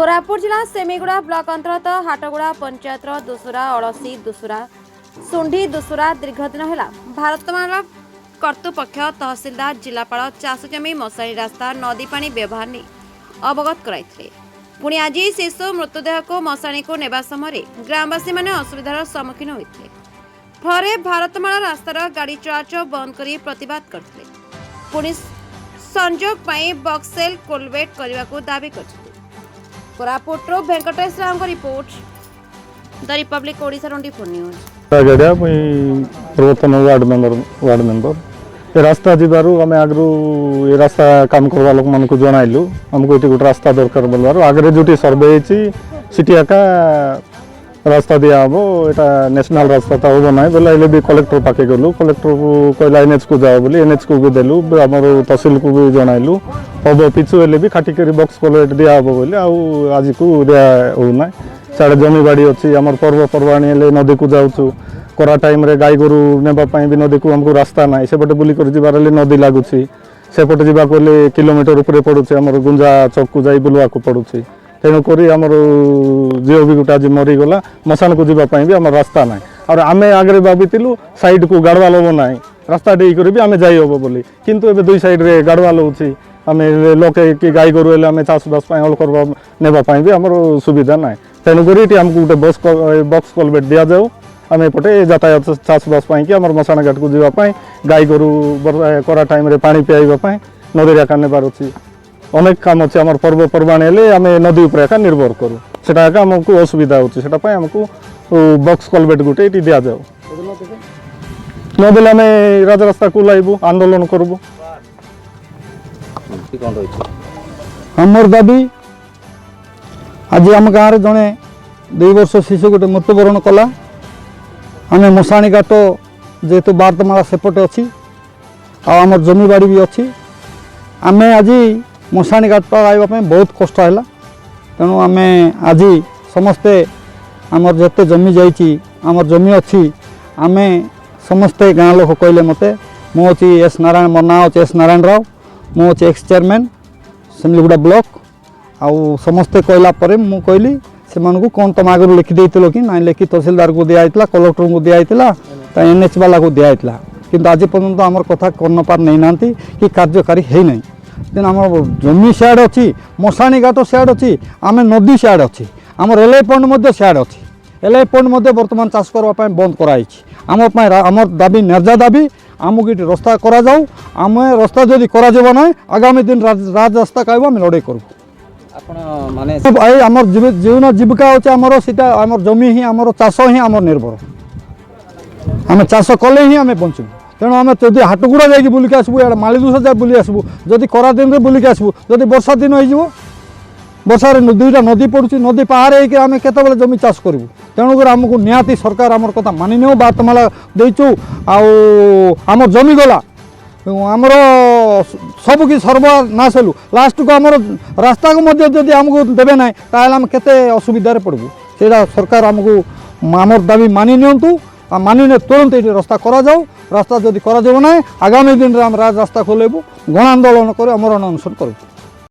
कोरापुट जिला सेमीगुड़ा ब्लॉक अंतर्गत हाटगुड़ा पंचायत दुसुरा अड़सी दुसुरा सुंढी दुसुरा दीर्घ दिन है भारतमाला कर्तृपक्ष तहसिलदार जिलापाल चाष जमी मशाणी रास्ता नदी पानी व्यवहार नहीं अवगत कराई पुणी आज शिशु मृतदेह को मशाणी को नेबा समय ग्रामवासी माने असुविधार सम्मुखीन होते फल भारतमाला रास्तार गाड़ी चलाचल बंद कर प्रतिवाद करते पुणी संजोग बक्सेल कोलवेट करने को दावी करते Koraput Venkatesh Rao report the Republic Odisha 24 news पूर्वतन वार्ड मेंबर ये रास्ता जीवारू आम आगु ये रास्ता काम करवा लोक मान जनइलु आमको ये गोटे रास्ता दरकार बोलबार आगे जो सर्वे होती एका रास्ता दिया हम यहाँ नेशनल रास्ता तो हम ना बोले भी कलेक्टर पाखे गलु कलेक्टर को कहला एनएच को जाओ बोली एनएच को भी देलु आमर तहसिल को भी जनइलु हम पिछु हेल्ले भी खाटिक बक्स कलेक्ट दिया हम बोली आज को दिया होना साढ़े जमी बाड़ी अच्छी आम पर्वपर्वाणी नदी को जाऊँ करा टाइम रे गाई गोरु नेबाई भी नदी को हमको रास्ता ना सेपटे बुलिक जबार नदी लगुच सेपटे जावाक किलोमीटर उपर पड़ुे आम गुंजा चौक को जा बुलवा को पड़ुଛି तेणुक आमर झील भी गोटे आज मरीगला मशान को जावाई भी आम रास्ता ना और आम आगे भाविलु साइड को गाड़वा लव ना रास्ता डेकर भी आम जाइब बोली किंतु एबे दुई साइड रे गाड़वा लौची आम लोके कि गाई गोरु हेल्ले आम चाषबास हल करवा नेबाई भी आमर सुविधा ना तेणुक ये आमको गोटे बक्स कलवेट दि जाऊ आम एपटे यातायात चाषबास कि आम मशाण घाट को जावाई गाई गोरु करा टाइम रे पानी पियाइबाई नदी एका नेबार अच्छी अनेक काम अच्छे आम पर्वपर्वाणी आम नदी उपर एका निर्भर करूँ सेटा आमको असुविधा होता आमको बक्स कलवेट गोटे ये दि जाऊ नदेले आम राजरास्ता को लाइबू आंदोलन करबू हमर दाबी आज आम गाँव जड़े 2 वर्ष शिशु गोटे मृत्युवरण कला आम मशाणी घाट जेहेतु भारतमाला सेपटे अच्छी आमर जमी बाड़ी भी अच्छी आम आज मशाणी घाट पर आवाई बहुत कष्ट है तेणु आम आज समस्ते आमर जिते जमी जामर जमी अच्छी आम समस्ते गाँ लोक कहले मत मुझे एस नारायण मो ना अच्छे एस नारायण राव मुझे एक्स चेयरमैन सेमलीगुड़ा ब्लॉक आउ समस्ते कहला पर मु कहली से कौन तुम आगु लिखिदे कि ना लिखि तहसिलदार को दिया कलेक्टर को दिया एनएच वाला को दिया कि आज पर्यंत आमर कथा कर्णपार नहीं ना कि कार्यकारी है ना तेना आम जमी सियाड़े अच्छी मशाणी घाट सियाड़े अच्छी आम नदी सियाड़े अच्छी आम एलआई पॉइंट सियाड़े अच्छी एलआई पॉइंट बर्तमान चाष करने बंद कराई आमर दाबी न्याय्य दाबी आमको ये रास्ता करा जाऊ आम रास्ता जदि करा ना आगामी दिन राज रास्ता कहब आम लड़ाई करूँ आमर जीवन जीविका होचे आमर सीटा आमर जमी ही आमर चाष ही आमर निर्भर आम चाष कले ही आम बचू तेणु आम जब हाटगुड़ा जाकि बुलिक आसबू या मालीदुसा जा बुली आसबू जदि खरा दिन में बुलिक आसबू जदि वर्षा दिन हो वर्षा दुईटा नदी पड़ुची नदी पार होकर आम केतबेले जमी चाष करूँ तेणुक आमको निहाती सरकार आमर कथा मानि नियो भारतमाला देचु आम जमी गला आमर सबकि सर्वनाश हेलु लास्ट को आमर रास्ता को जदि आमको देवे ना ताल आम केते असुविधार पड़बू से सरकार आमको आमर दाबी मानि नियंतु मानिने तुरंत ये रास्ता करा जाऊ रास्ता जदि करा ना आगामी दिन में आम राज रास्ता खोलेबू गण आंदोलन कर आमरण अनुसरण करूँ।